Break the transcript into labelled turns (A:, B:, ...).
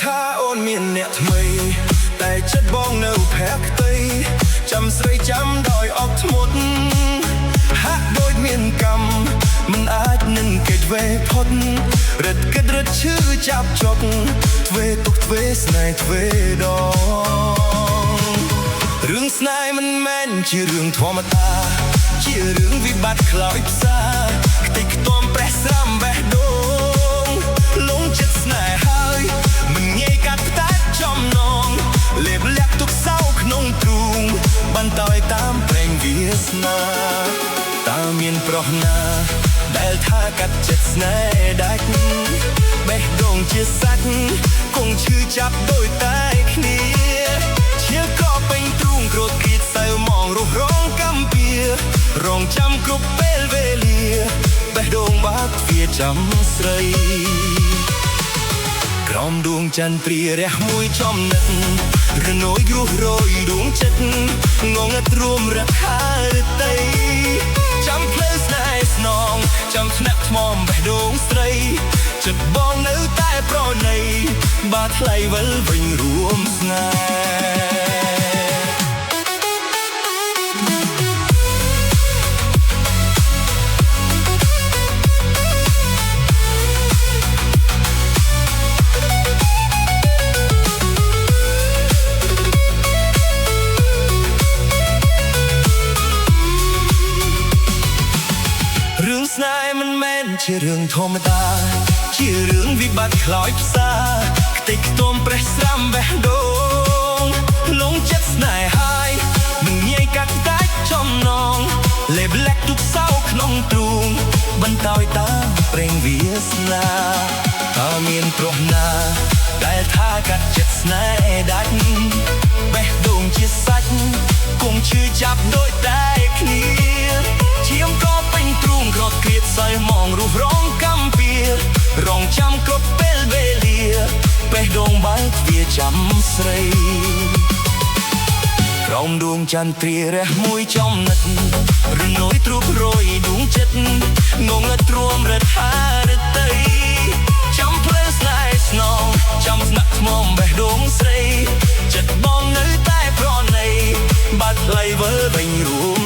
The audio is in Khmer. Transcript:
A: ថាអូនមានអ្នកថ្មីតែចិត្តបងនៅភ័ក្រតីចាំស្រីចាំដោយអត់ធ្មត់ហាក់ដូចមានកម្មមិនអាចនឹងគេវេផុតរត់គិតរត់ឈឺចាប់ចុកទ្វេទុកទ្វេស្នេហ៍ទ្វេដងរឿងស្នេហ៍មិនមែនជារឿងធម្មតាជារឿងវិបត្តិខ្លោចផ្សាខ្ទេចខ្ទាំប្រេះស្រាំបេះដូងលងចិត្តស្នេហ៍ហើយមិនងាយកាត់ផ្តាច់ចំណងលេបលាក់ទុកសៅក្នុងទ្រូងបន្តឲ្យតាមប្រេងវាសនាតើមានប្រុសណាដែលថាកាត់ចិត្តស្នេហ៍ដាច់បេះដូងជាសាច់គង់ឈឺចាប់ដូចតែគ្នាឈៀលក៏ពេញទ្រូងក្រោតគៀតសៅមងរុះរងកំពៀរងចាំគ្រប់ពេលវេលាបេះដូងបាក់ទ្វារចាំស្រីក្រោមដួងចន្ទ្រារះមួយចំណិតរណយគ្រោះរយដួងចិត្តងងឹតរួមរខារតីចាំផ្លូវស្នេហ៍ស្នងចាំថ្នាក់ថ្មបេះដូងស្រីចិត្តបងនៅតែប្រណីបាថ្លៃវិលវិញរួមស្នេហ៍រឿងស្នេហ៍មិនមែនជារឿងធម្មតាជារឿងវិបត្តិខ្លោចផ្សាខ្ទេចខ្ទាំប្រេះស្រាំបេះដូងលងចិត្តស្នេហ៍ហើយមិនងាយកាត់ដាច់ចំណងលេបលាក់ទុកសៅក្នុងទ្រូងបន្តឲ្យតាមប្រេងវាសនាតើមានប្រុសណាដែលថាកាត់ចិត្តស្នេហ៍ដាច់បេះដូងជាសាច់គង់ឈឺចាប់ដូចតែគ្នាឈាមក៏ពេញទ្រូងក្រត់គ្រៀតសៃមងរុះរងកំពៀរងចាំគ្រប់ពេលវេលាបេះដូងបែកទ្វារចាំស្រីក្រោមដួងចន្ទ្រារះមួយចំណិតរណយទ្រូបរយដួងចិត្តងងឹតទ្រាំរត់ហារតីចាំផ្លូវស្នេហ៍ស្នងចាំស្នាក់ថ្មបេះដូងស្រីចិត្តបងនៅតែប្រណីបាត់ថ្លៃវិលវិញរួម